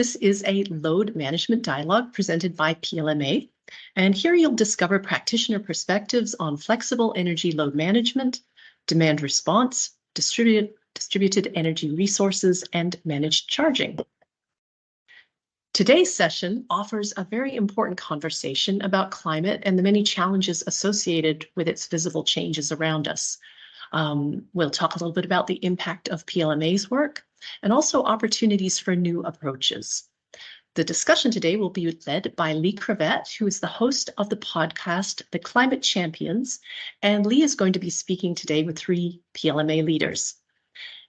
This is a load management dialogue presented by PLMA, and here you'll discover practitioner perspectives on flexible energy load management, demand response, distributed energy resources, and managed charging. Today's session offers a very important conversation about climate and the many challenges associated with its visible changes around us. We'll talk a little bit about the impact of PLMA's work and also opportunities for new approaches. The discussion today will be led by Lee Krevat, who is the host of the podcast, The Climate Champions, and Lee is going to be speaking today with 3 PLMA leaders.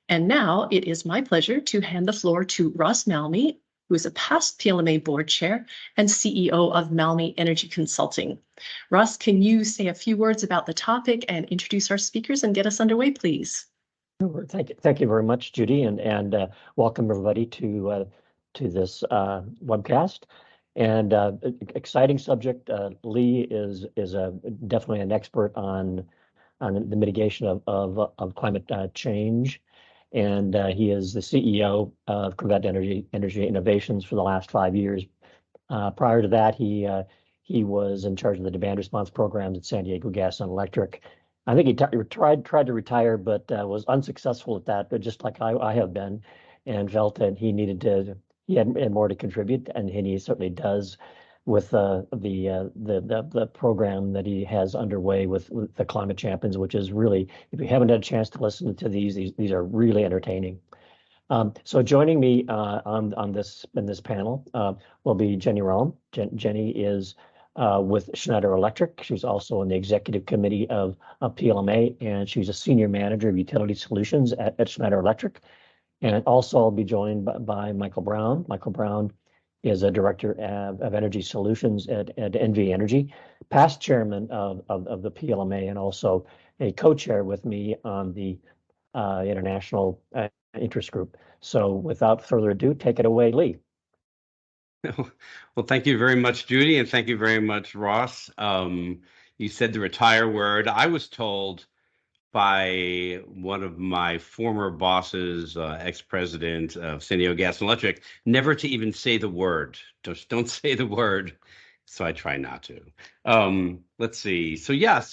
And now it is my pleasure to hand the floor to Ross Malmy, who is a past PLMA board chair and CEO of Malmy Energy Consulting. Ross, can you say a few words about the topic and introduce our speakers and get us underway, please? Sure. Thank you very much, Judy, and welcome everybody to this webcast. And exciting subject. Lee is definitely an expert on the mitigation of climate change. And he is the CEO of Krevat Energy Innovations for the last 5 years. Prior to that, he was in charge of the demand response programs at San Diego Gas and Electric. I think he tried to retire, but was unsuccessful at that, but just like I have been, and felt that he had more to contribute, and he certainly does with the program that he has underway with the Climate Champions, which is really, if you haven't had a chance to listen to these are really entertaining. So joining me in this panel will be Jenny Rome. Jenny is with Schneider Electric. She's also in the executive committee of PLMA, and she's a senior manager of utility solutions at Schneider Electric. And also I'll be joined by Michael Brown. Michael Brown is a director of energy solutions at NV Energy, past chairman of the PLMA, and also a co-chair with me on the international interest group. So without further ado, take it away, Lee. Well, thank you very much, Judy, and thank you very much, Ross. You said the retire word. I was told by one of my former bosses, ex-president of San Diego Gas and Electric, never to even say the word. Just don't say the word. So I try not to. Let's see. So yeah,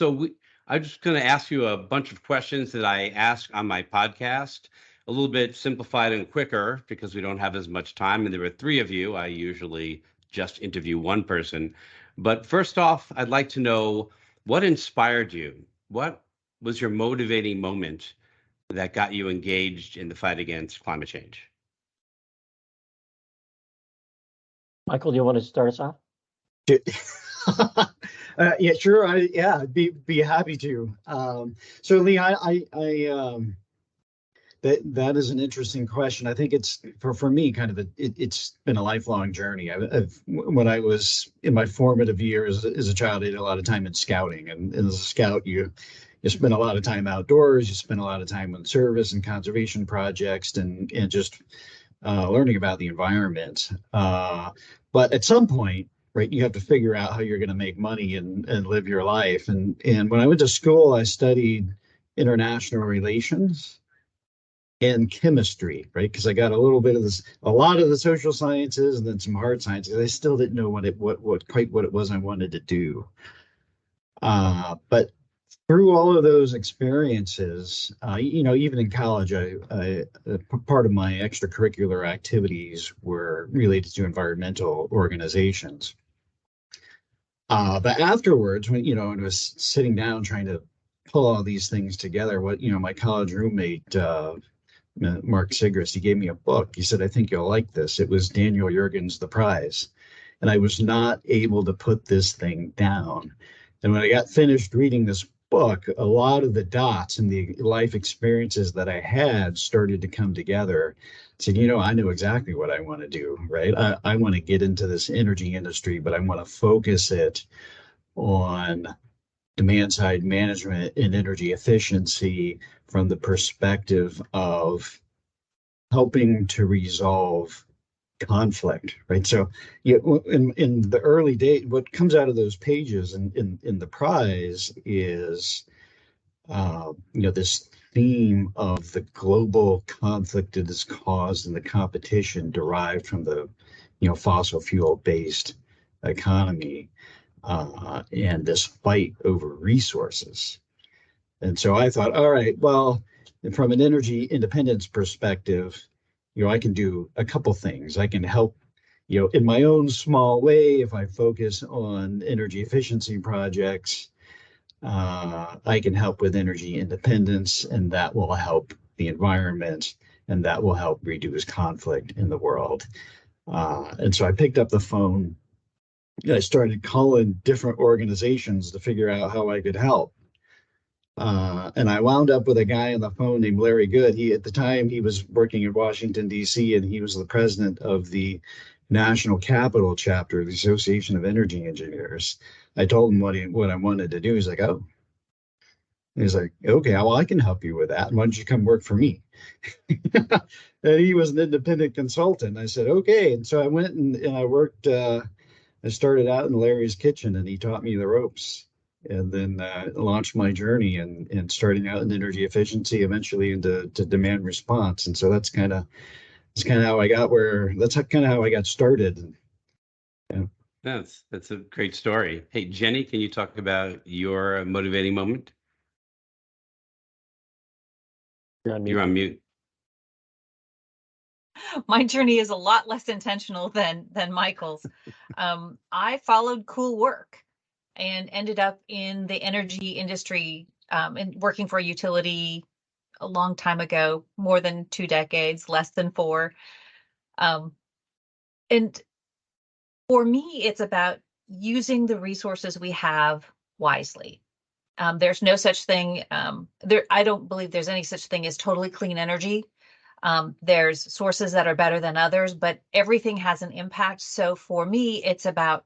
I'm just going to ask you a bunch of questions that I ask on my podcast, a little bit simplified and quicker because we don't have as much time. And there are 3 of you. I usually just interview one person. But first off, I'd like to know what inspired you? What was your motivating moment that got you engaged in the fight against climate change? Michael, do you want to start us off? Yeah, sure. I'd be happy to. So Lee, that is an interesting question. I think it's for me kind of it's been a lifelong journey. When I was in my formative years as a child, I did a lot of time in scouting, and as a scout, you spend a lot of time outdoors. You spend a lot of time on service and conservation projects, and just learning about the environment. But at some point, right, you have to figure out how you're going to make money and live your life. And when I went to school, I studied international relations and chemistry, right? Because I got a little bit of this, a lot of the social sciences, and then some hard sciences. I still didn't know quite what it was I wanted to do. But through all of those experiences, even in college, part of my extracurricular activities were related to environmental organizations. But afterwards, when I was sitting down trying to pull all these things together, my college roommate, Mark Sigrist, he gave me a book. He said, "I think you'll like this." It was Daniel Yergin's The Prize. And I was not able to put this thing down. And when I got finished reading this book, a lot of the dots and the life experiences that I had started to come together. I said, I know exactly what I want to do, right? I want to get into this energy industry, but I want to focus it on demand side management and energy efficiency from the perspective of helping to resolve conflict, right? So in the early days, what comes out of those pages in the prize is this theme of the global conflict that is caused and the competition derived from the, fossil fuel based economy, and this fight over resources. And so I thought, all right, well, from an energy independence perspective, I can do a couple things. I can help, in my own small way, if I focus on energy efficiency projects, I can help with energy independence, and that will help the environment, and that will help reduce conflict in the world. And so I picked up the phone. I started calling different organizations to figure out how I could help. And I wound up with a guy on the phone named Larry Good. At the time, he was working in Washington, D.C., and he was the president of the National Capital Chapter of the Association of Energy Engineers. I told him what I wanted to do. He's like, oh. He's like, okay, well, I can help you with that. Why don't you come work for me? And he was an independent consultant. I said, okay. And so I went and I worked. I started out in Larry's kitchen, and he taught me the ropes, and then launched my journey and starting out in energy efficiency, eventually into demand response. And so that's kind of how I got where. That's kind of how I got started. Yeah. That's a great story. Hey, Jenny, can you talk about your motivating moment? You're on mute. My journey is a lot less intentional than Michael's. I followed cool work and ended up in the energy industry, and working for a utility a long time ago, more than 2 decades, less than 4. And for me, it's about using the resources we have wisely. There's no such thing. I don't believe there's any such thing as totally clean energy. There's sources that are better than others, but everything has an impact. So for me, it's about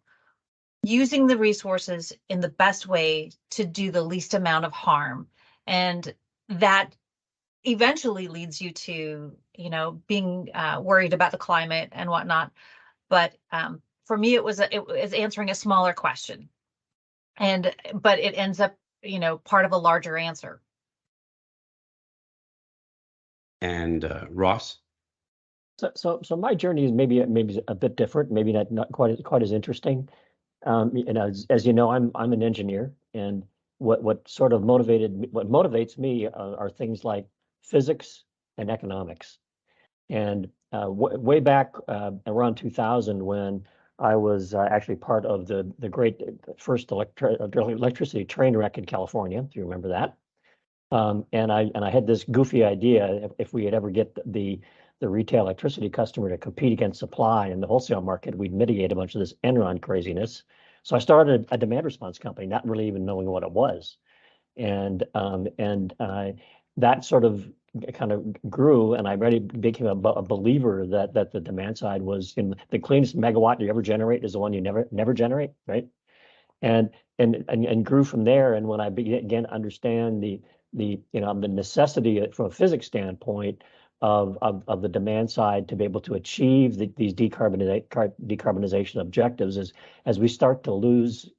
using the resources in the best way to do the least amount of harm. And that eventually leads you to, being worried about the climate and whatnot. But for me, it was answering a smaller question. But it ends up, part of a larger answer. And Ross? So my journey is maybe a bit different, maybe not quite as interesting. As you know, I'm an engineer, and what motivates me are things like physics and economics. And way back around 2000, when I was actually part of the great first electricity train wreck in California, if you remember that. And I had this goofy idea: if we had ever get the retail electricity customer to compete against supply in the wholesale market, we'd mitigate a bunch of this Enron craziness. So I started a demand response company, not really even knowing what it was, and that sort of kind of grew, and I really became a believer that the demand side was the cleanest megawatt you ever generate is the one you never generate, right? And grew from there. And when I began to understand the necessity from a physics standpoint of the demand side to be able to achieve these decarbonization objectives, as we start to lose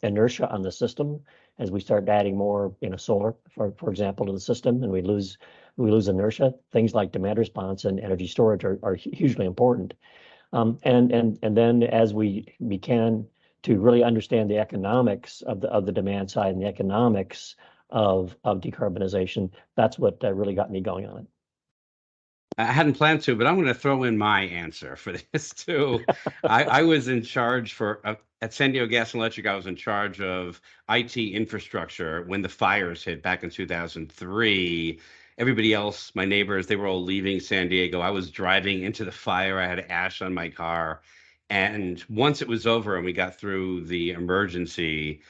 inertia on the system, as we start adding more solar, for example, to the system, and we lose inertia, things like demand response and energy storage are hugely important. And then as we began to really understand the economics of the demand side and the economics of decarbonization, that's what really got me going on it. I hadn't planned to, but I'm going to throw in my answer for this too. I was in charge at San Diego Gas and Electric. I was in charge of IT infrastructure when the fires hit back in 2003. Everybody else, my neighbors, they were all leaving San Diego. I was driving into the fire. I had ash on my car. And once it was over and we got through the emergency,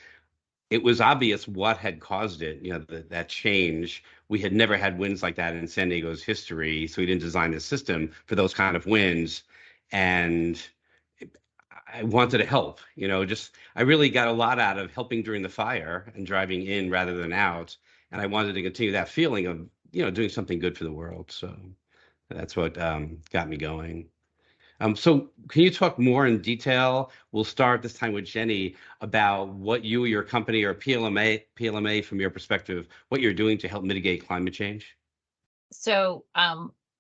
it was obvious what had caused it, that change. We had never had winds like that in San Diego's history, so we didn't design the system for those kind of winds. And I wanted to help, I really got a lot out of helping during the fire and driving in rather than out. And I wanted to continue that feeling of, doing something good for the world. So that's what got me going. So can you talk more in detail? We'll start this time with Jenny about what you or your company or PLMA from your perspective, what you're doing to help mitigate climate change. So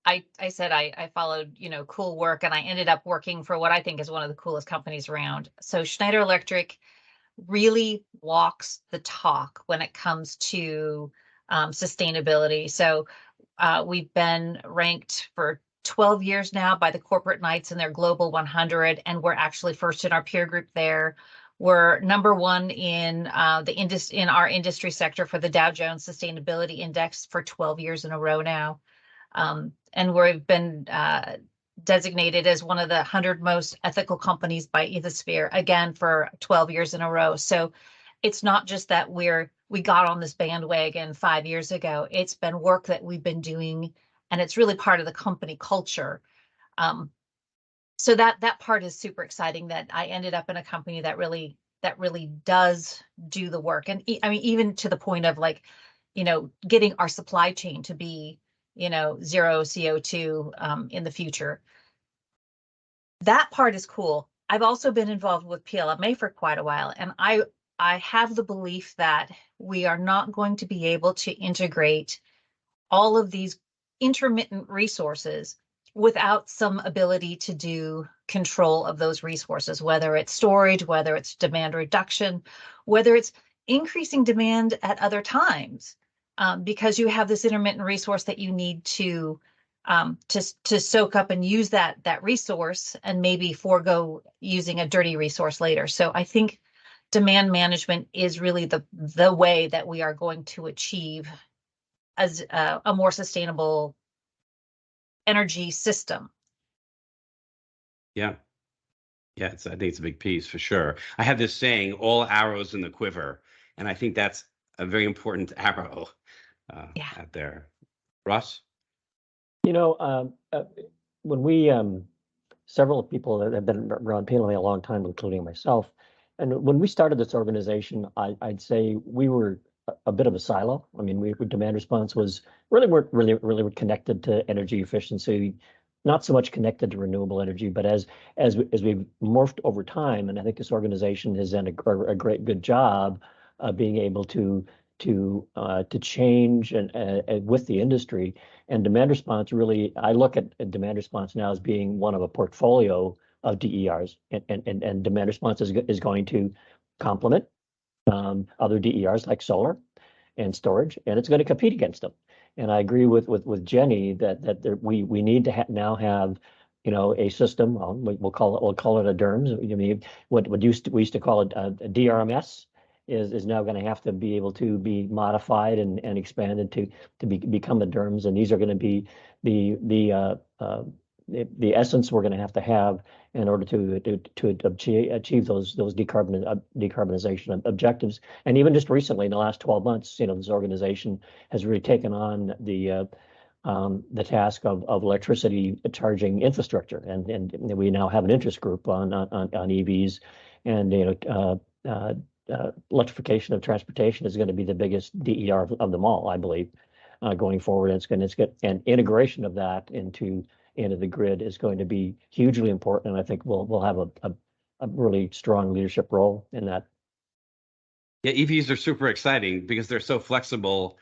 I said I followed, cool work, and I ended up working for what I think is one of the coolest companies around. So Schneider Electric really walks the talk when it comes to sustainability. So we've been ranked for 12 years now by the Corporate Knights in their Global 100, and we're actually first in our peer group there. We're number one in in our industry sector for the Dow Jones Sustainability Index for 12 years in a row now. And we've been designated as one of the 100 most ethical companies by Ethisphere, again, for 12 years in a row. So it's not just that we got on this bandwagon 5 years ago. It's been work that we've been doing, and it's really part of the company culture. So that part is super exciting, that I ended up in a company that really does do the work. And I mean, even to the point of getting our supply chain to be, zero CO2 in the future. That part is cool. I've also been involved with PLMA for quite a while, and I have the belief that we are not going to be able to integrate all of these intermittent resources without some ability to do control of those resources, whether it's storage, whether it's demand reduction, whether it's increasing demand at other times, because you have this intermittent resource that you need to soak up and use that resource, and maybe forego using a dirty resource later. So I think demand management is really the way that we are going to achieve as a more sustainable energy system. Yeah. Yeah, I think it's a big piece for sure. I have this saying, all arrows in the quiver, and I think that's a very important arrow out there. Ross? When we, several people that have been around PLMA a long time, including myself, and when we started this organization, I'd say we were a bit of a silo. I mean, demand response was weren't really connected to energy efficiency, not so much connected to renewable energy, but as we've morphed over time, and I think this organization has done a good job of being able to change and with the industry. And demand response, really, I look at demand response now as being one of a portfolio of DERs, and demand response is going to complement other DERs like solar and storage, and it's going to compete against them. And I agree with Jenny that we need to now have a system. We'll call it a DERMS. I mean, we used to call it a DRMS. Is now going to have to be able to be modified and expanded to become the DERMS, and these are going to be the essence we're going to have in order to achieve those decarbonization objectives. And even just recently, in the last 12 months, this organization has really taken on the task of electricity charging infrastructure, and we now have an interest group on EVs, and electrification of transportation is going to be the biggest DER of them all, I believe, going forward. It's good, and integration of that into the grid is going to be hugely important, and I think we'll have a really strong leadership role in that. Yeah, EVs are super exciting because they're so flexible.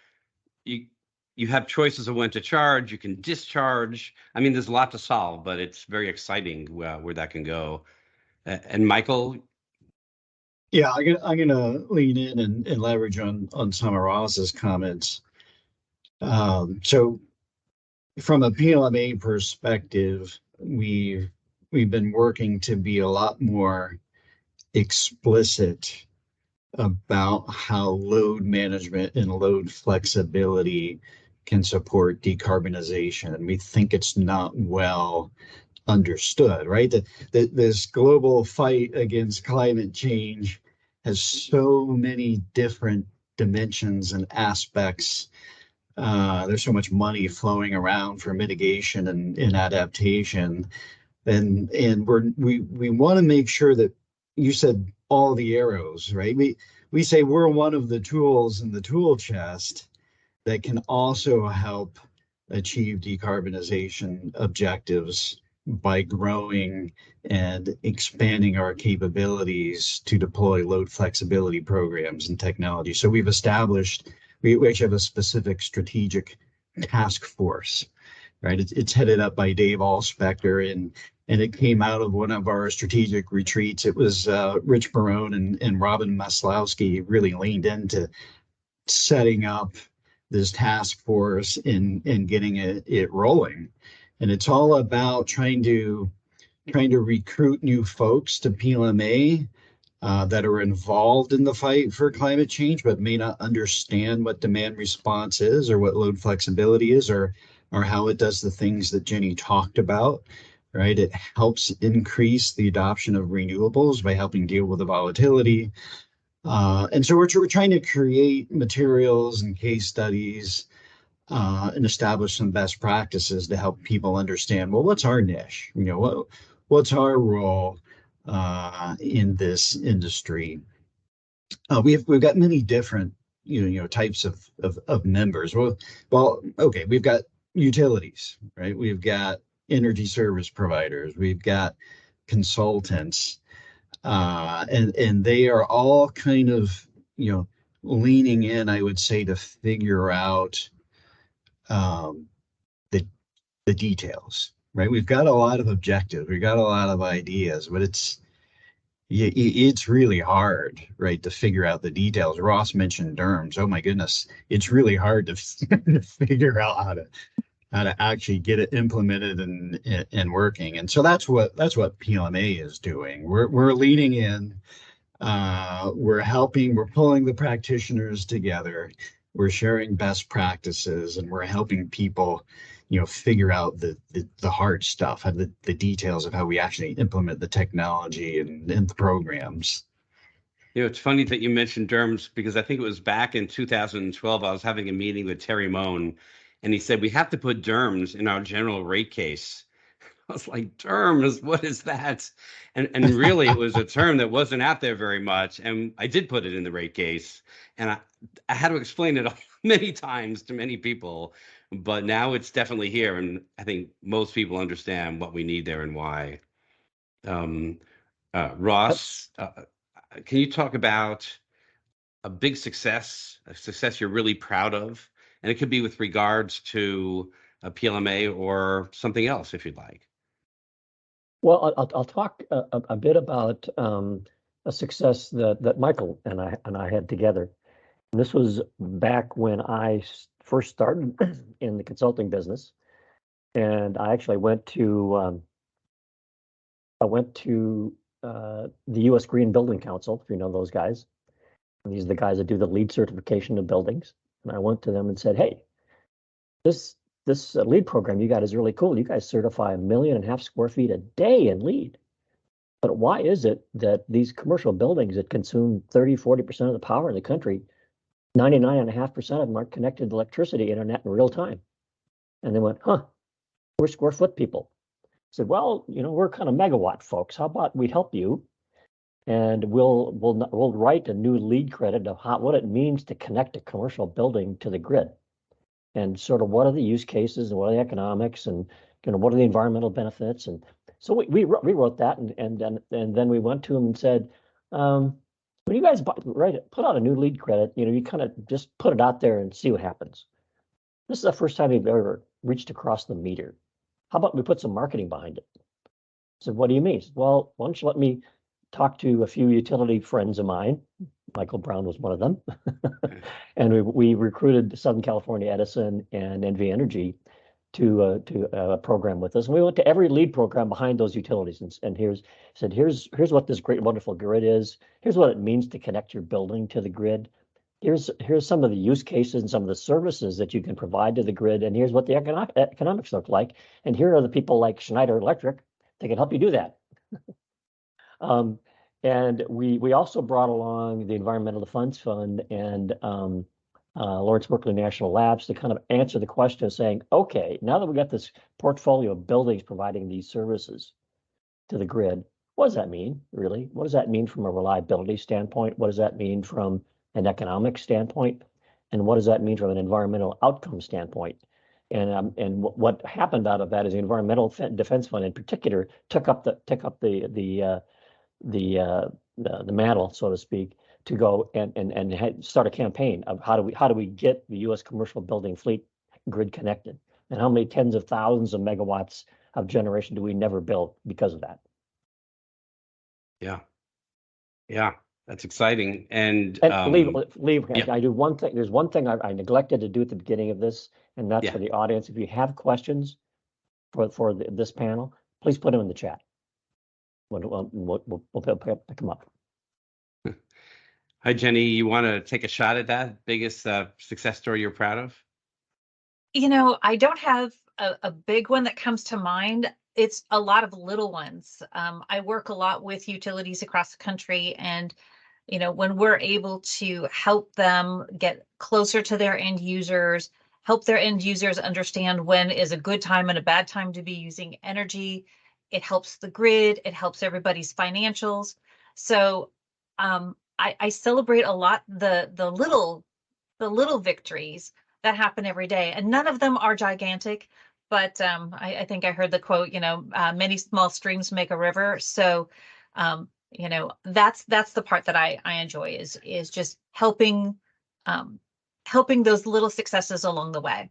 You have choices of when to charge. You can discharge. I mean, there's a lot to solve, but it's very exciting where that can go. And Michael. Yeah, I'm gonna lean in and leverage on some of Ross's comments. So from a PLMA perspective, we've been working to be a lot more explicit about how load management and load flexibility can support decarbonization. And we think it's not well understood, right? This global fight against climate change has so many different dimensions and aspects. There's so much money flowing around for mitigation and adaptation, and we want to make sure that you said all the arrows, right? We say we're one of the tools in the tool chest that can also help achieve decarbonization objectives by growing and expanding our capabilities to deploy load flexibility programs and technology. So we've established, we actually have a specific strategic task force, right? It's headed up by Dave Allspector, and it came out of one of our strategic retreats. It was Rich Barone and Robin Maslowski really leaned into setting up this task force and getting it rolling. And it's all about trying to recruit new folks to PLMA that are involved in the fight for climate change, but may not understand what demand response is or what load flexibility is or how it does the things that Jenny talked about, right? It helps increase the adoption of renewables by helping deal with the volatility. And so we're trying to create materials and case studies and establish some best practices to help people understand, well, what's our niche? You know, what's our role in this industry? We've got many different types of members. Well, okay, we've got utilities, right? We've got energy service providers. We've got consultants, and they are all kind of leaning in, I would say, to figure out the details, right? We've got a lot of objectives, we've got a lot of ideas, but it's really hard, right, to figure out the details. Ross mentioned DERMS. Oh my goodness, it's really hard to figure out how to actually get it implemented and working. And so that's what PLMA is doing. We're leading in. We're helping. We're pulling the practitioners together. We're sharing best practices, and we're helping people, figure out the hard stuff, the details of how we actually implement the technology and the programs. It's funny that you mentioned DERMS, because I think it was back in 2012, I was having a meeting with Terry Moan, and he said, we have to put DERMS in our general rate case. I was like, DERMS, what is that? And really, it was a term that wasn't out there very much. And I did put it in the rate case. And I had to explain it many times to many people. But now it's definitely here. And I think most people understand what we need there and why. Ross, can you talk about a big success, a success you're really proud of? And it could be with regards to a PLMA or something else, if you'd like. Well, I'll talk a bit about a success that Michael and I had together. And this was back when I first started in the consulting business, and I actually went to the U.S. Green Building Council, if you know those guys. And these are the guys that do the LEED certification of buildings. And I went to them and said, hey, this LEED program you got is really cool. You guys certify 1.5 million square feet a day in LEED. But why is it that these commercial buildings that consume 30-40% of the power in the country, 99.5% of them aren't connected to electricity, internet in real time? And they went, we're square foot people. I said, well, we're kind of megawatt folks. How about we help you? And we'll write a new LEED credit of what it means to connect a commercial building to the grid, and sort of what are the use cases and what are the economics and what are the environmental benefits. And so we wrote that, and then we went to them and said, when you guys put out a new LEED credit, you kind of just put it out there and see what happens. This is the first time we've ever reached across the meter. How about we put some marketing behind it? I said, what do you mean? Said, well, why don't you let me talk to a few utility friends of mine. Michael Brown was one of them. And we recruited Southern California Edison and NV Energy to a program with us. And we went to every LEED program behind those utilities and here's what this great, wonderful grid is. Here's what it means to connect your building to the grid. Here's some of the use cases and some of the services that you can provide to the grid. And here's what the economics look like. And here are the people like Schneider Electric that can help you do that. And we also brought along the Environmental Defense Fund and Lawrence Berkeley National Labs to kind of answer the question of saying, okay, now that we got this portfolio of buildings providing these services to the grid, what does that mean, really? What does that mean from a reliability standpoint? What does that mean from an economic standpoint? And what does that mean from an environmental outcome standpoint? what happened out of that is the Environmental Defense Fund in particular took up the mantle, so to speak, to go and start a campaign of how do we get the U.S. commercial building fleet grid connected, and how many tens of thousands of megawatts of generation do we never build because of that? Yeah, that's exciting. And Lee, yeah. I do one thing. There's one thing I neglected to do at the beginning of this, and that's Yeah. for the audience. If you have questions for this panel, please put them in the chat. We'll pick them up. Hi, Jenny. You want to take a shot at that biggest success story you're proud of? I don't have a big one that comes to mind. It's a lot of little ones. I work a lot with utilities across the country, and when we're able to help them get closer to their end users, help their end users understand when is a good time and a bad time to be using energy, it helps the grid, it helps everybody's financials. So I celebrate a lot the little victories that happen every day, and none of them are gigantic. But I think I heard the quote, many small streams make a river. So, that's the part that I enjoy is just helping those little successes along the way.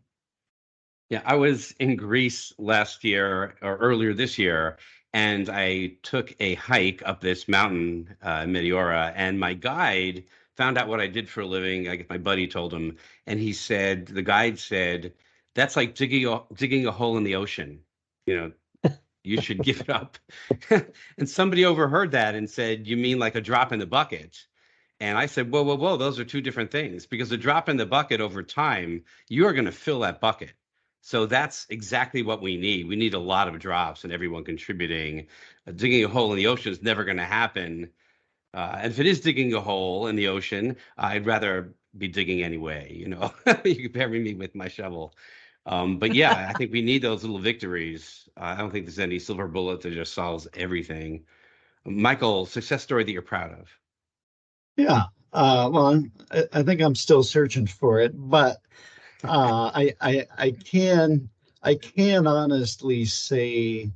Yeah, I was in Greece last year or earlier this year, and I took a hike up this mountain, Meteora, and my guide found out what I did for a living. I guess my buddy told him, and the guide said, that's like digging a hole in the ocean. You should give it up. And somebody overheard that and said, you mean like a drop in the bucket? And I said, whoa, whoa, whoa, those are two different things, because a drop in the bucket over time, you are going to fill that bucket. So that's exactly what we need. We need a lot of drops and everyone contributing. Digging a hole in the ocean is never going to happen. And if it is digging a hole in the ocean, I'd rather be digging anyway. You can bury me with my shovel. But yeah, I think we need those little victories. I don't think there's any silver bullet that just solves everything. Michael, success story that you're proud of? Yeah. Well, I think I'm still searching for it, but I can honestly say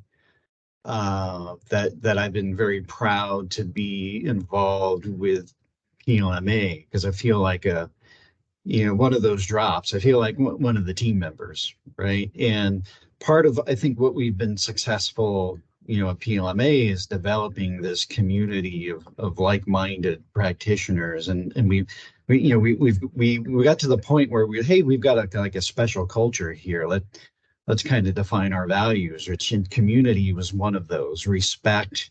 that I've been very proud to be involved with PLMA, because I feel like one of those drops. I feel like one of the team members, right? And part of, I think, what we've been successful, at PLMA is developing this community of like-minded practitioners, and we got to the point where we've got a special culture here. Let's kind of define our values. Which in community was one of those: respect,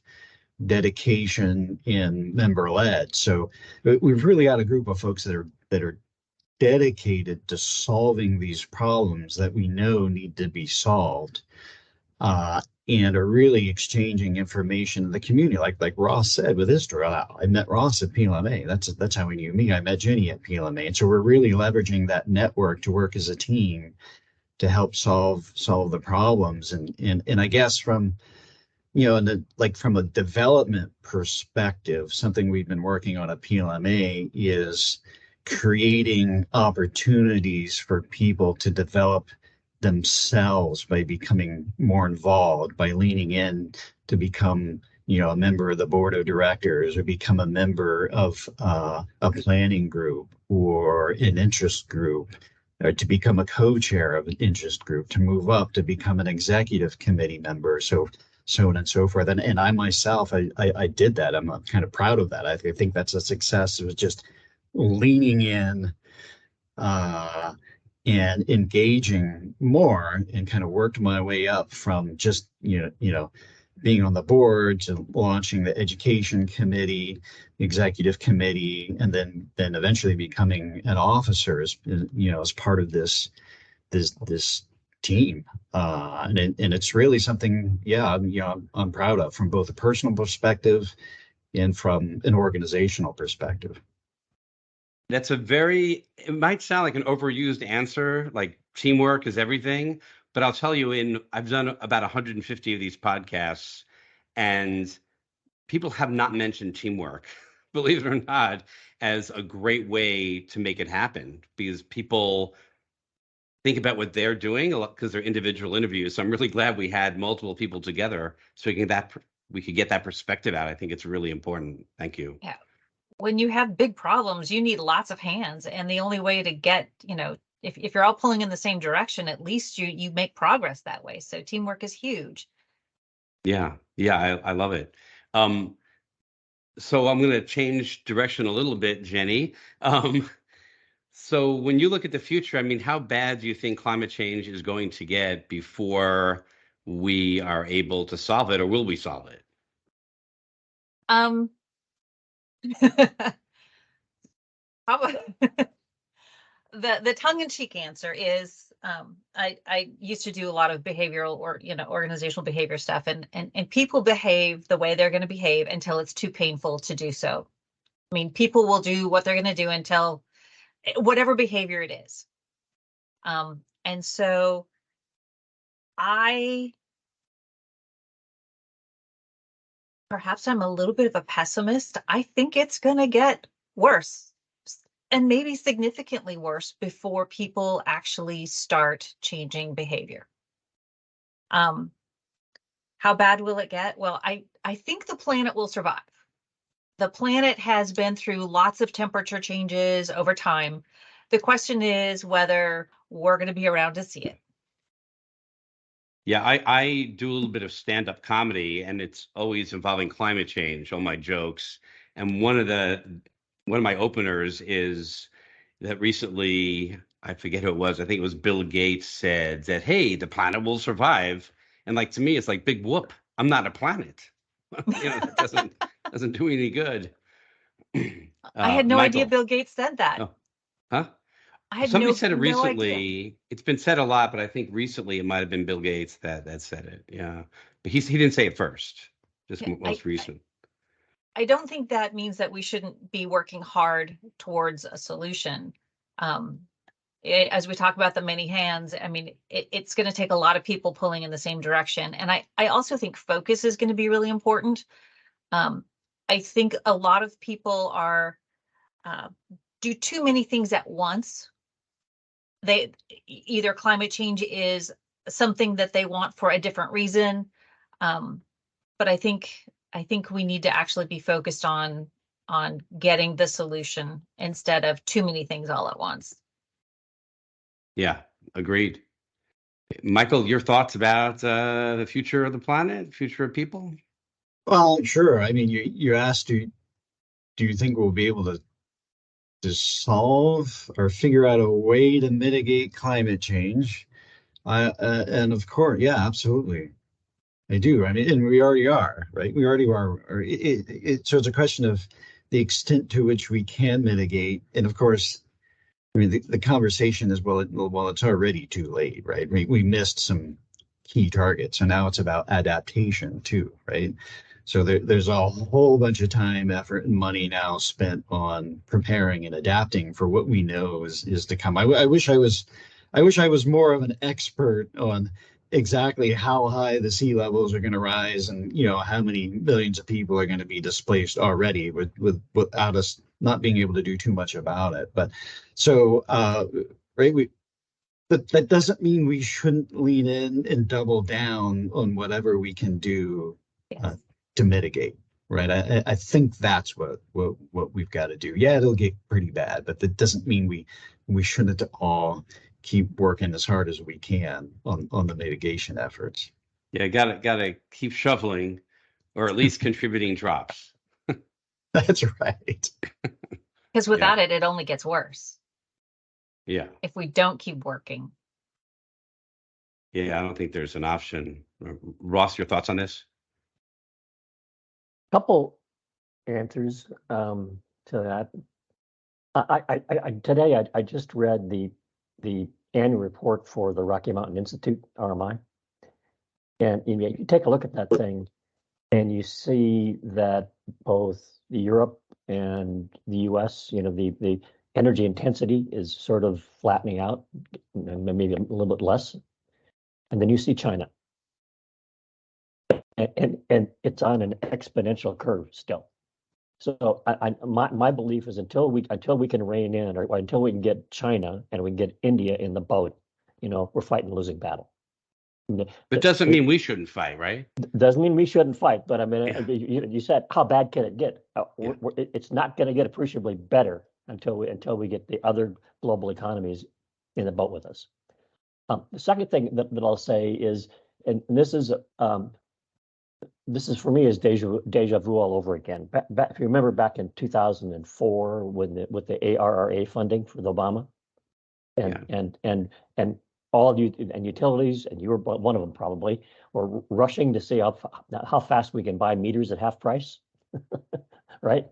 dedication, and member-led. So we've really got a group of folks that are dedicated to solving these problems that we know need to be solved, and are really exchanging information in the community. Like Ross said with Istra, I met Ross at PLMA. That's how he knew me. I met Jenny at PLMA, and so we're really leveraging that network to work as a team to help solve the problems. And I guess from from a development perspective, something we've been working on at PLMA is creating opportunities for people to develop themselves by becoming more involved, by leaning in to become a member of the board of directors, or become a member of a planning group or an interest group, or to become a co-chair of an interest group, to move up to become an executive committee member, so on and so forth. And I myself, I did that. I'm kind of proud of that. I think that's a success. It was just leaning in and engaging more, and kind of worked my way up from just being on the board to launching the education committee, executive committee, and then eventually becoming an officer as part of this team. And it's really something, I'm proud of, from both a personal perspective and from an organizational perspective. That's it might sound like an overused answer, like teamwork is everything, but I'll tell you, I've done about 150 of these podcasts, and people have not mentioned teamwork, believe it or not, as a great way to make it happen, because people think about what they're doing because they're individual interviews. So I'm really glad we had multiple people together so we could get that perspective out. I think it's really important. Thank you. Yeah. When you have big problems, you need lots of hands. And the only way to get, if you're all pulling in the same direction, at least you make progress that way. So teamwork is huge. Yeah. Yeah. I love it. So I'm going to change direction a little bit, Jenny. So when you look at the future, I mean, how bad do you think climate change is going to get before we are able to solve it, or will we solve it? Probably. The tongue-in-cheek answer is I used to do a lot of behavioral or organizational behavior stuff, and people behave the way they're going to behave until it's too painful to do so. I mean, people will do what they're going to do until whatever behavior it is. And so perhaps I'm a little bit of a pessimist. I think it's going to get worse, and maybe significantly worse, before people actually start changing behavior. How bad will it get? Well, I think the planet will survive. The planet has been through lots of temperature changes over time. The question is whether we're going to be around to see it. Yeah, I do a little bit of stand-up comedy, and it's always involving climate change, all my jokes. And one of my openers is that recently, I forget who it was, I think it was Bill Gates, said that, hey, the planet will survive. And like, to me, it's like, big whoop, I'm not a planet. That doesn't do any good. I had no idea Michael. Bill Gates said that. Oh, huh? I had Somebody said it no recently. idea. It's been said a lot, but I think recently it might have been Bill Gates that said it. Yeah, but he didn't say it first. Just Yeah, most recent. I don't think that means that we shouldn't be working hard towards a solution. As we talk about the many hands, I mean, it's going to take a lot of people pulling in the same direction. And I also think focus is going to be really important. I think a lot of people are do too many things at once. Either climate change is something that they want for a different reason, but I think we need to actually be focused on getting the solution instead of too many things all at once. Yeah, agreed. Michael, your thoughts about the future of the planet, future of people? Well, sure. I mean, you asked, do you think we'll be able to solve or figure out a way to mitigate climate change? And of course, yeah, absolutely. I do. I mean, and we already are, right? We already are. So it's a question of the extent to which we can mitigate. And of course, I mean, the conversation is, well, it's already too late, right? We missed some key targets, and now it's about adaptation too, right? So there's a whole bunch of time, effort, and money now spent on preparing and adapting for what we know is to come. I wish I was more of an expert on exactly how high the sea levels are going to rise, and how many millions of people are going to be displaced already without us not being able to do too much about it. But so right, that doesn't mean we shouldn't lean in and double down on whatever we can do. Yes. To mitigate, right? I think that's what we've got to do. Yeah, it'll get pretty bad, but that doesn't mean we shouldn't all keep working as hard as we can on the mitigation efforts. Yeah, gotta keep shoveling, or at least contributing drops. That's right. Because without it only gets worse. Yeah. If we don't keep working. Yeah, I don't think there's an option. Ross, your thoughts on this? Couple answers to that. Today I just read the annual report for the Rocky Mountain Institute, RMI, and you take a look at that thing, and you see that both Europe and the U.S., the energy intensity is sort of flattening out, maybe a little bit less, and then you see China. And it's on an exponential curve still. So my belief is until we can rein in, or until we can get China and we can get India in the boat, we're fighting a losing battle. But doesn't mean we shouldn't fight, right? Doesn't mean we shouldn't fight, but I mean, Yeah. you said, how bad can it get? Yeah. It's not going to get appreciably better until we get the other global economies in the boat with us. The second thing that I'll say is, and this is for me is deja vu all over again. If you remember back in 2004 with the ARRA funding for Obama, and all of you and utilities, and you were one of them probably, were rushing to see how fast we can buy meters at half price, right?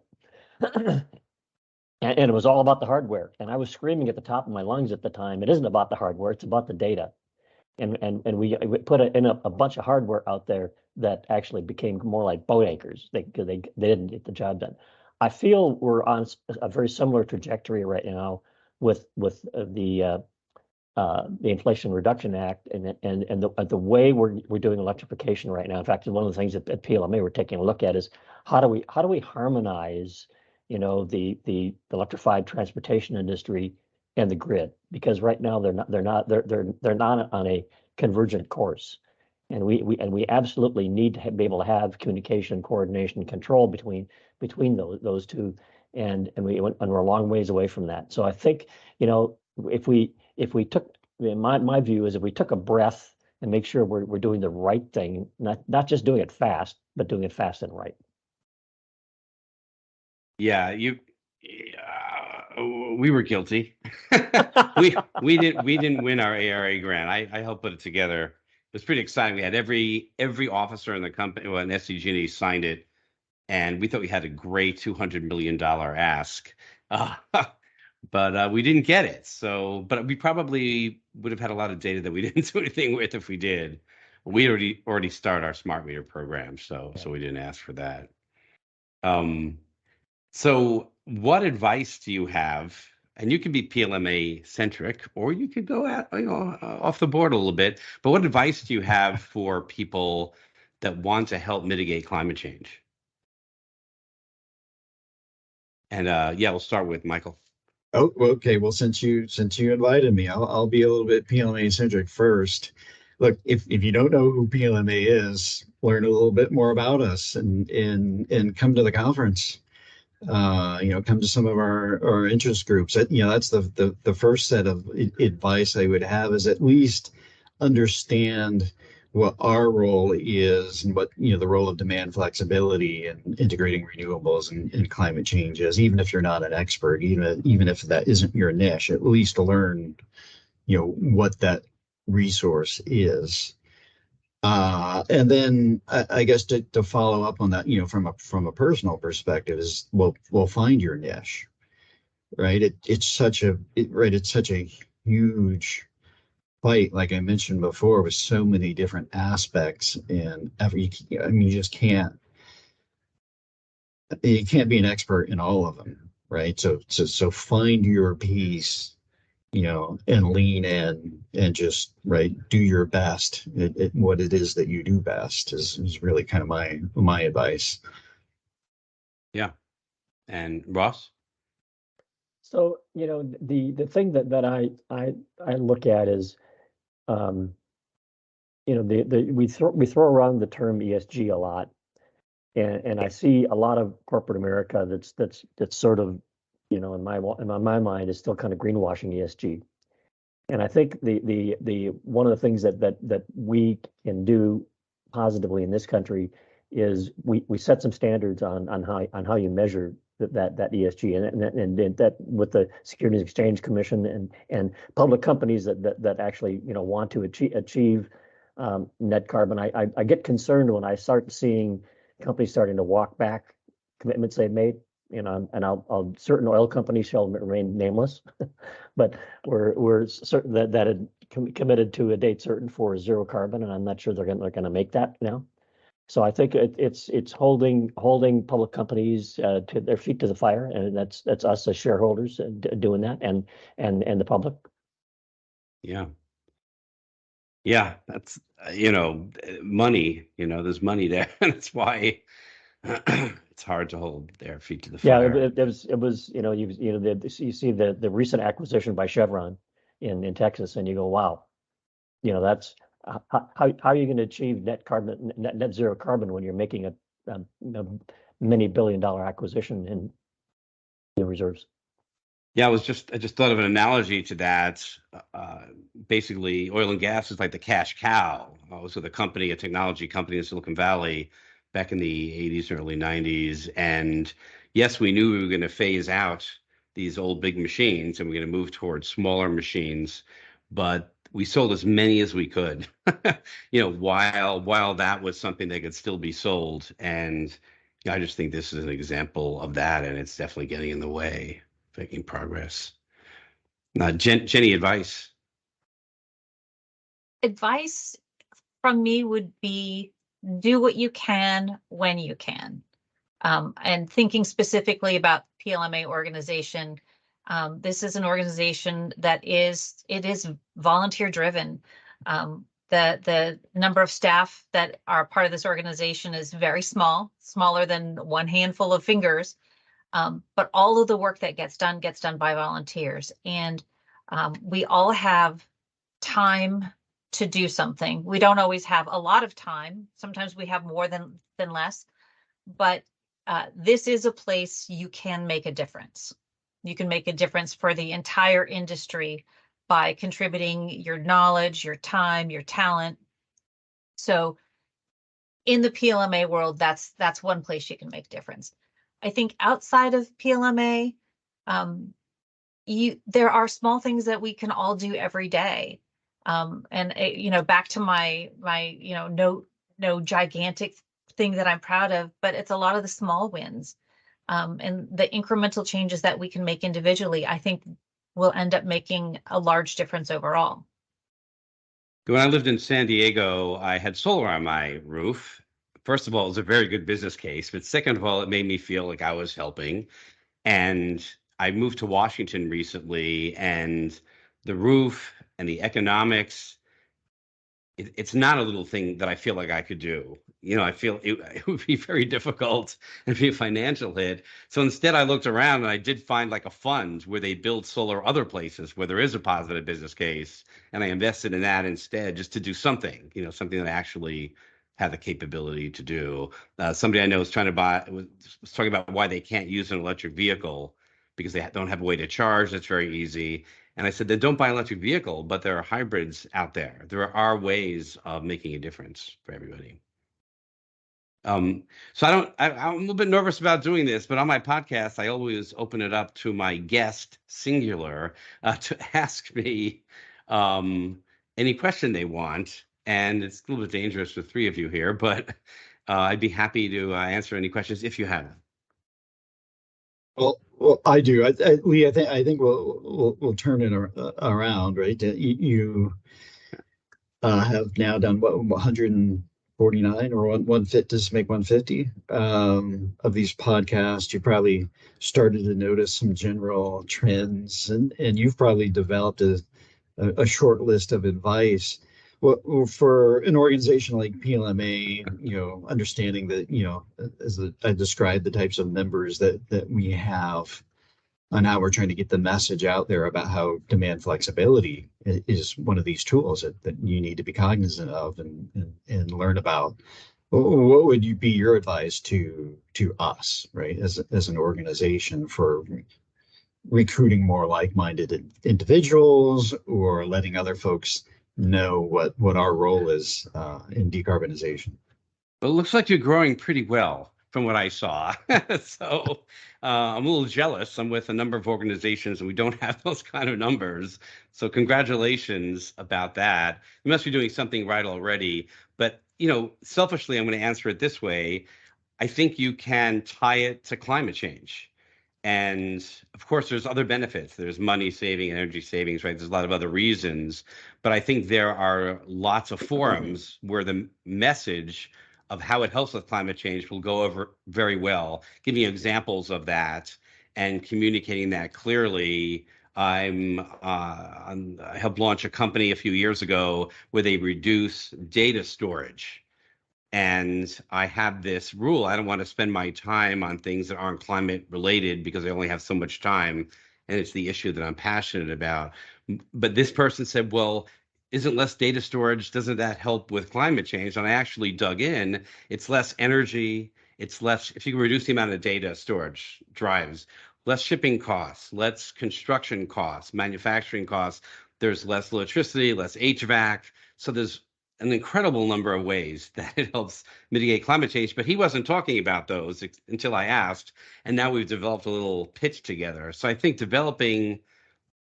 And it was all about the hardware. And I was screaming at the top of my lungs at the time, it isn't about the hardware, it's about the data. And we put in a bunch of hardware out there that actually became more like boat anchors. They didn't get the job done. I feel we're on a very similar trajectory right now with the Inflation Reduction Act and the way we're doing electrification right now. In fact, one of the things at PLMA we're taking a look at is how do we harmonize, the electrified transportation industry and the grid, because right now they're not on a convergent course, and we absolutely need to be able to have communication, coordination, control between those two, and we're a long ways away from that. So I think if we took, my view is if we took a breath and make sure we're doing the right thing, not just doing it fast, but doing it fast and right. Yeah, we were guilty. we didn't win our ARA grant. I helped put it together. It was pretty exciting. We had every officer in the company, well, in SDG&E signed it, and we thought we had a great $200 million ask. But we didn't get it. So, but we probably would have had a lot of data that we didn't do anything with if we did. We already started our smart meter program, so we didn't ask for that. So what advice do you have? And you can be PLMA centric, or you could go off the board a little bit. But what advice do you have for people that want to help mitigate climate change? And we'll start with Michael. Oh, okay. Well, since you invited me, I'll be a little bit PLMA centric first. Look, if you don't know who PLMA is, learn a little bit more about us and come to the conference. Come to some of our interest groups. That's the first set of advice I would have, is at least understand what our role is and what the role of demand flexibility and integrating renewables and climate change is. Even if you're not an expert, even if that isn't your niche, at least to learn what that resource is. And then I guess to follow up on that, from a personal perspective, is well, find your niche, right? It's such a huge fight, like I mentioned before, with so many different aspects, and you can't be an expert in all of them, right? So find your piece, and lean in and just do your best at what it is that you do best is really kind of my advice. Yeah. And Ross? So, the thing that I look at is, we throw around the term ESG a lot, and I see a lot of corporate America that's sort of, in my mind is still kind of greenwashing ESG. And I think the one of the things that we can do positively in this country is we set some standards on how you measure that ESG, and that with the Securities and Exchange Commission and public companies that actually want to achieve net carbon. I get concerned when I start seeing companies starting to walk back commitments they've made. And I'll certain oil companies shall remain nameless, but we're certain that had committed to a date certain for zero carbon, and I'm not sure they're going to make that now. So I think it's holding public companies to their feet to the fire, and that's us as shareholders doing that, and the public. Yeah. That's money. There's money there, and that's why it's hard to hold their feet to the fire. Yeah, it was you see the recent acquisition by Chevron in Texas, and you go, wow, that's how are you going to achieve net zero carbon when you're making a many billion-dollar acquisition in reserves? Yeah, I just thought of an analogy to that. Basically, oil and gas is like the cash cow. I was with a technology company in Silicon Valley back in the 80s and early 90s. And yes, we knew we were going to phase out these old big machines and we're going to move towards smaller machines, but we sold as many as we could, while that was something that could still be sold. And I just think this is an example of that, and it's definitely getting in the way, making progress. Jenny, advice? Advice from me would be do what you can when you can. And thinking specifically about PLMA organization, this is an organization that is volunteer driven. The number of staff that are part of this organization is very small, smaller than one handful of fingers. But all of the work that gets done by volunteers. And we all have time to do something. We don't always have a lot of time. Sometimes we have more than less. But this is a place you can make a difference. You can make a difference for the entire industry by contributing your knowledge, your time, your talent. So in the PLMA world, that's one place you can make a difference. I think outside of PLMA, there are small things that we can all do every day. And back to my no gigantic thing that I'm proud of, but it's a lot of the small wins, and the incremental changes that we can make individually, I think will end up making a large difference overall. When I lived in San Diego, I had solar on my roof. First of all, it was a very good business case, but second of all, it made me feel like I was helping. And I moved to Washington recently, and the roof and the economics, it's not a little thing that I feel like I could do. I feel it would be very difficult and be a financial hit. So instead, I looked around and I did find like a fund where they build solar other places where there is a positive business case. And I invested in that instead just to do something, something that I actually have the capability to do. Somebody I know was talking about why they can't use an electric vehicle because they don't have a way to charge. That's very easy. And I said, then don't buy an electric vehicle, but there are hybrids out there. There are ways of making a difference for everybody. So I'm a little bit nervous about doing this, but on my podcast, I always open it up to my guest, singular, to ask me any question they want. And it's a little bit dangerous with three of you here, but I'd be happy to answer any questions if you have them. Well, I do. Lee, I think we'll turn it around, right? You have now done what, 149 or 150 to make 150 of these podcasts. You probably started to notice some general trends, and you've probably developed a short list of advice. Well, for an organization like PLMA, understanding that, as I described, the types of members that we have, and how we're trying to get the message out there about how demand flexibility is one of these tools that you need to be cognizant of and learn about. What would be your advice to us, right, as an organization for recruiting more like-minded individuals, or letting other folks know what our role is in decarbonization? Well, it looks like you're growing pretty well from what I saw. So I'm a little jealous. I'm with a number of organizations and we don't have those kind of numbers. So congratulations about that. You must be doing something right already. But, selfishly, I'm going to answer it this way. I think you can tie it to climate change. And of course, there's other benefits. There's money saving, energy savings, right? There's a lot of other reasons. But I think there are lots of forums where the message of how it helps with climate change will go over very well. Giving examples of that and communicating that clearly. I helped launch a company a few years ago where they reduce data storage. And I have this rule. I don't want to spend my time on things that aren't climate related because I only have so much time. And it's the issue that I'm passionate about. But this person said, well, isn't less data storage, doesn't that help with climate change? And I actually dug in. It's less energy. It's less, if you can reduce the amount of data storage drives, less shipping costs, less construction costs, manufacturing costs. There's less electricity, less HVAC. So there's an incredible number of ways that it helps mitigate climate change. But he wasn't talking about those until I asked. And now we've developed a little pitch together. So I think developing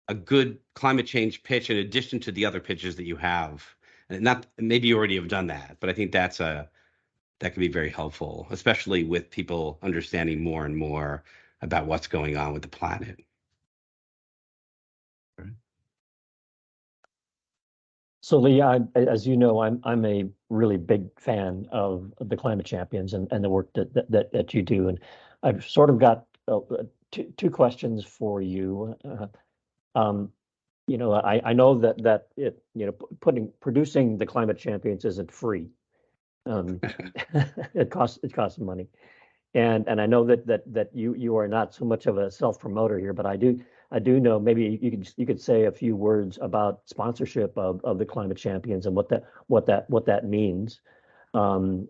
a good climate change pitch in addition to the other pitches that you have, and not maybe you already have done that, but I think that can be very helpful, especially with people understanding more and more about what's going on with the planet. So Lee, as you know, I'm a really big fan of the Climate Champions and the work that you do, and I've sort of got two questions for you. I know that it producing the Climate Champions isn't free. It costs money, and I know that you are not so much of a self-promoter here, but I do know maybe you could say a few words about sponsorship of the Climate Champions and what that means. And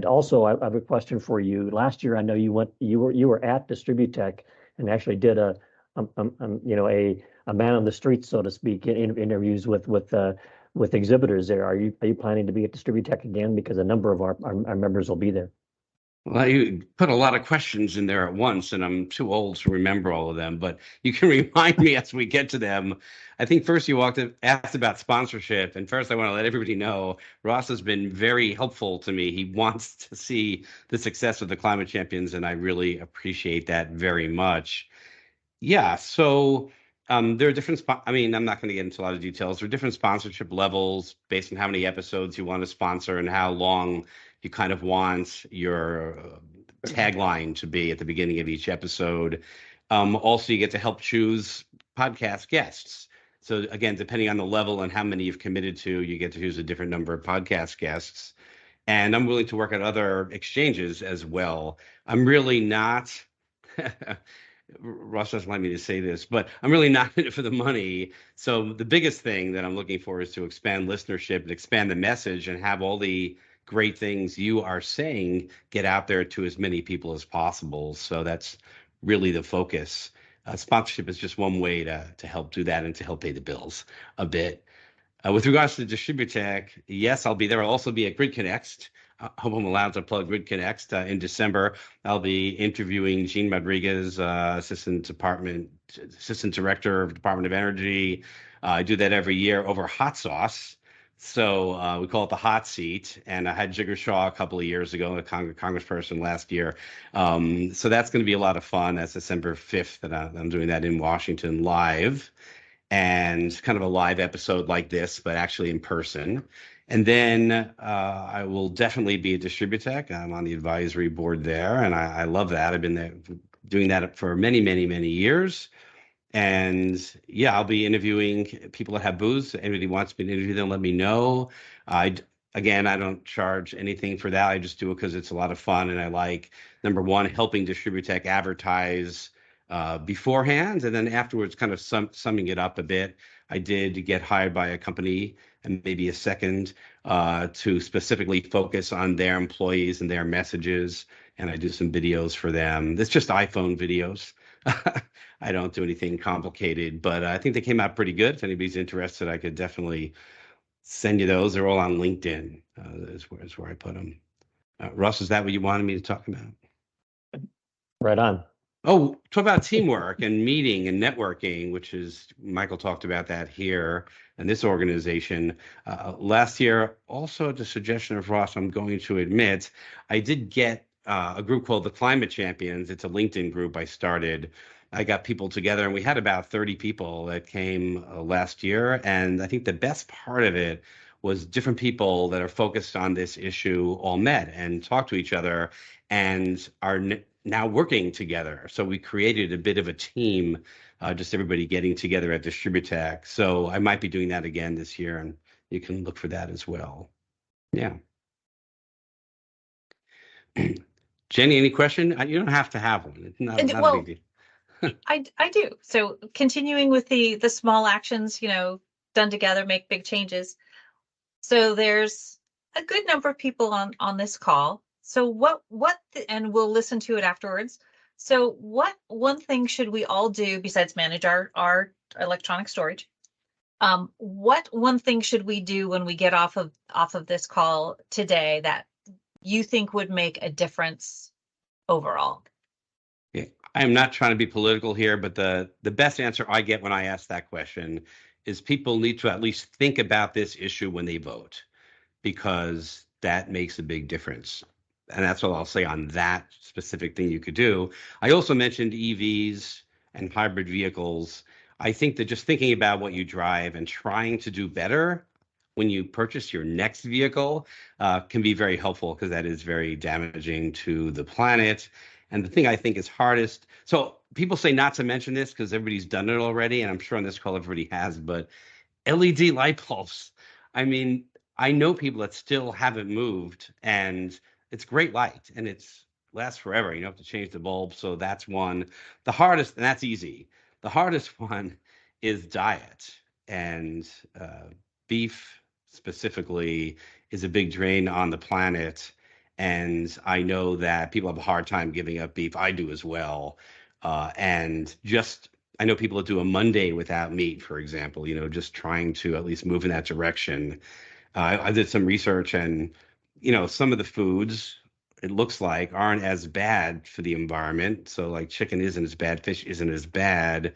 also I have a question for you. Last year I know you were at Distributech and actually did a man on the street, so to speak, in interviews with exhibitors there. Are you planning to be at Distributech again? Because a number of our members will be there. Well, you put a lot of questions in there at once, and I'm too old to remember all of them, but you can remind me as we get to them. I think first you asked about sponsorship, and first I want to let everybody know Ross has been very helpful to me. He wants to see the success of the Climate Champions, and I really appreciate that very much. Yeah, so there are different, I'm not going to get into a lot of details. There are different sponsorship levels based on how many episodes you want to sponsor and how long you kind of want your tagline to be at the beginning of each episode. Also, you get to help choose podcast guests. So again, depending on the level and how many you've committed to, you get to choose a different number of podcast guests. And I'm willing to work at other exchanges as well. I'm really not... Ross doesn't like me to say this, but I'm really not in it for the money. So the biggest thing that I'm looking for is to expand listenership and expand the message and have all the great things you are saying get out there to as many people as possible. So that's really the focus. Sponsorship is just one way to help do that and to help pay the bills a bit. With regards to Distributech, yes, I'll be there. I'll also be at Grid Connect. I hope I'm allowed to plug Grid Connect in December. I'll be interviewing Jean Rodriguez, Assistant Director of Department of Energy. I do that every year over hot sauce. So we call it the hot seat. And I had Jigger Shaw a couple of years ago, a congressperson last year. So that's going to be a lot of fun. That's December 5th that I'm doing that in Washington live. And kind of a live episode like this, but actually in person. And then I will definitely be at Distributech. I'm on the advisory board there, and I love that. I've been there doing that for many, many, many years. And yeah, I'll be interviewing people that have booths. Anybody wants me to interview them, let me know. Again, I don't charge anything for that. I just do it because it's a lot of fun, and I like, number one, helping Distributech advertise beforehand, and then afterwards kind of summing it up a bit. I did get hired by a company and maybe a second to specifically focus on their employees and their messages, and I do some videos for them. It's just iPhone videos. I don't do anything complicated, but I think they came out pretty good. If anybody's interested, I could definitely send you those. They're all on LinkedIn is where I put them. Russ, is that what you wanted me to talk about? Right on. Oh, talk about teamwork and meeting and networking, which is, Michael talked about that here in this organization. Last year, also at the suggestion of Ross, I'm going to admit, I did get a group called the Climate Champions. It's a LinkedIn group I started. I got people together, and we had about 30 people that came last year. And I think the best part of it was different people that are focused on this issue all met and talked to each other and are now working together. So we created a bit of a team, just everybody getting together at Distributech. So I might be doing that again this year, and you can look for that as well. Yeah. Jenny, any question? You don't have to have one. It's not a big deal. I do. So continuing with the small actions, done together make big changes. So there's a good number of people on this call. So and we'll listen to it afterwards. So what one thing should we all do besides manage our electronic storage? What one thing should we do when we get off of this call today that you think would make a difference overall? Yeah, I'm not trying to be political here, but the best answer I get when I ask that question is people need to at least think about this issue when they vote, because that makes a big difference. And that's all I'll say on that specific thing you could do. I also mentioned EVs and hybrid vehicles. I think that just thinking about what you drive and trying to do better when you purchase your next vehicle can be very helpful, because that is very damaging to the planet. And the thing I think is hardest, so people say not to mention this because everybody's done it already, and I'm sure on this call everybody has, but LED light bulbs. I mean, I know people that still haven't moved, and it's great light, and it's lasts forever. You don't have to change the bulb, so that's one. The hardest, and that's easy. The hardest one is diet, and beef specifically is a big drain on the planet. And I know that people have a hard time giving up beef. I do as well. And just, I know people that do a Monday without meat, for example, just trying to at least move in that direction. I did some research, and, some of the foods, it looks like, aren't as bad for the environment. So like chicken isn't as bad, fish isn't as bad.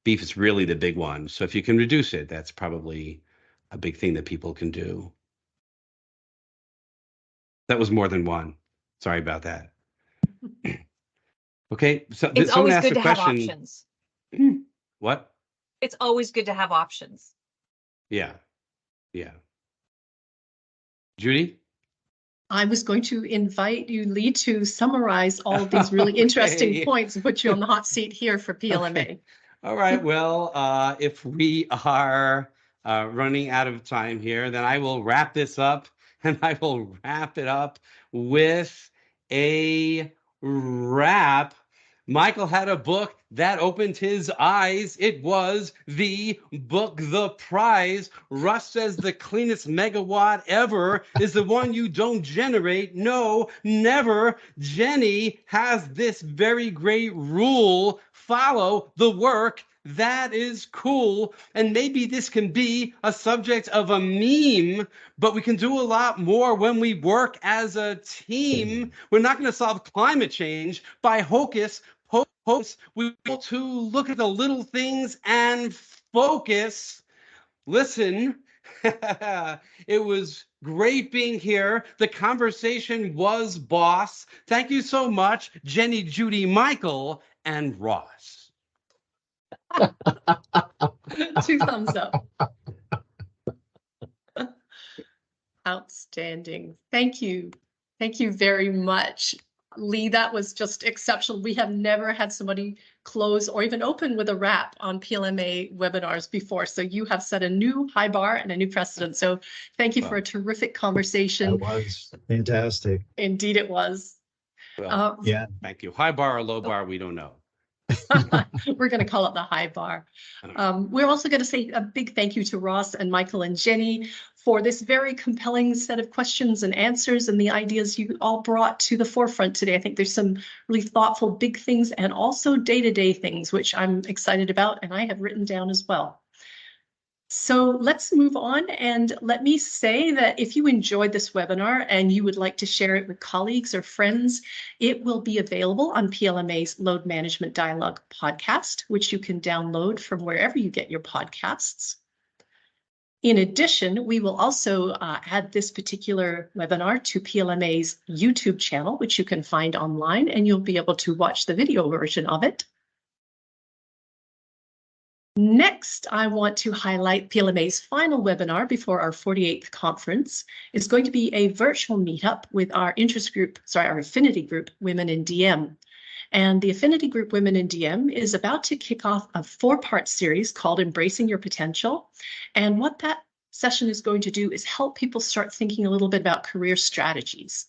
Beef is really the big one. So if you can reduce it, that's probably a big thing that people can do. That was more than one. Sorry about that. Okay, so It's someone always asked good a to have question. options. What? It's always good to have options. Yeah. Judy? I was going to invite you, Lee, to summarize all of these really interesting Okay. points and put you on the hot seat here for PLMA. Okay. All right. Well, if we are running out of time here, then I will wrap this up, and I will wrap it up with a wrap. Michael had a book that opened his eyes. It was the book, The Prize. Russ says the cleanest megawatt ever is the one you don't generate. No, never. Jenny has this very great rule: follow the work. That is cool. And maybe this can be a subject of a meme, but we can do a lot more when we work as a team. We're not going to solve climate change by hocus pocus. We want to look at the little things and focus. Listen, it was great being here. The conversation was boss. Thank you so much, Jenny, Judy, Michael, and Ross. 2 thumbs up. Outstanding. Thank you. Thank you very much, Lee. That was just exceptional. We have never had somebody close or even open with a wrap on PLMA webinars before. So you have set a new high bar and a new precedent. So thank you for a terrific conversation. That was fantastic. Indeed it was. Well, Yeah. thank you. High bar or low bar, we don't know. We're going to call it the high bar. We're also going to say a big thank you to Ross and Michael and Jenny for this very compelling set of questions and answers and the ideas you all brought to the forefront today. I think there's some really thoughtful big things and also day-to-day things, which I'm excited about and I have written down as well. So let's move on, and let me say that if you enjoyed this webinar and you would like to share it with colleagues or friends, it will be available on PLMA's Load Management Dialogue podcast, which you can download from wherever you get your podcasts. In addition, we will also add this particular webinar to PLMA's YouTube channel, which you can find online, and you'll be able to watch the video version of it. Next, I want to highlight PLMA's final webinar before our 48th conference. It's going to be a virtual meetup with our our affinity group, Women in DM. And the affinity group Women in DM is about to kick off a 4-part series called Embracing Your Potential. And what that session is going to do is help people start thinking a little bit about career strategies.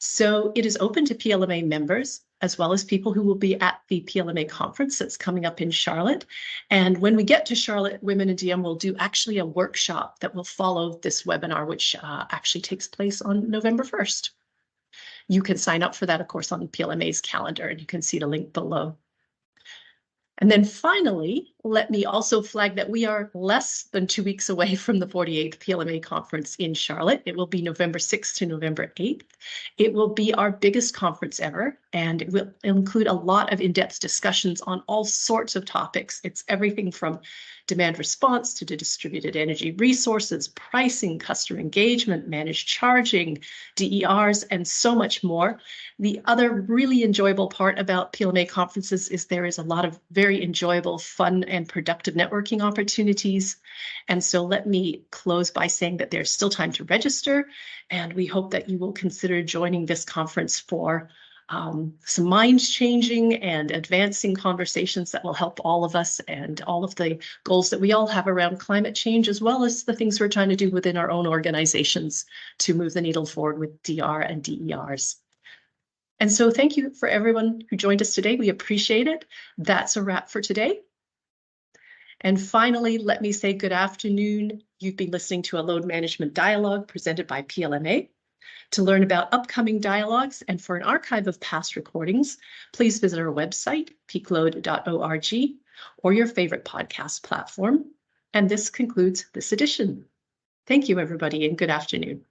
So it is open to PLMA members, as well as people who will be at the PLMA conference that's coming up in Charlotte. And when we get to Charlotte, Women in DM will do actually a workshop that will follow this webinar, which actually takes place on November 1st. You can sign up for that, of course, on PLMA's calendar, and you can see the link below. And then finally, let me also flag that we are less than 2 weeks away from the 48th PLMA conference in Charlotte. It will be November 6th to November 8th. It will be our biggest conference ever, and it will include a lot of in-depth discussions on all sorts of topics. It's everything from demand response to distributed energy resources, pricing, customer engagement, managed charging, DERs, and so much more. The other really enjoyable part about PLMA conferences is there is a lot of very enjoyable, fun, and productive networking opportunities. And so let me close by saying that there's still time to register, and we hope that you will consider joining this conference for some mind-changing and advancing conversations that will help all of us and all of the goals that we all have around climate change, as well as the things we're trying to do within our own organizations to move the needle forward with DR and DERs. And so thank you for everyone who joined us today. We appreciate it. That's a wrap for today. And finally, let me say good afternoon. You've been listening to a load management dialogue presented by PLMA. To learn about upcoming dialogues and for an archive of past recordings, please visit our website, peakload.org, or your favorite podcast platform. And this concludes this edition. Thank you, everybody, and good afternoon.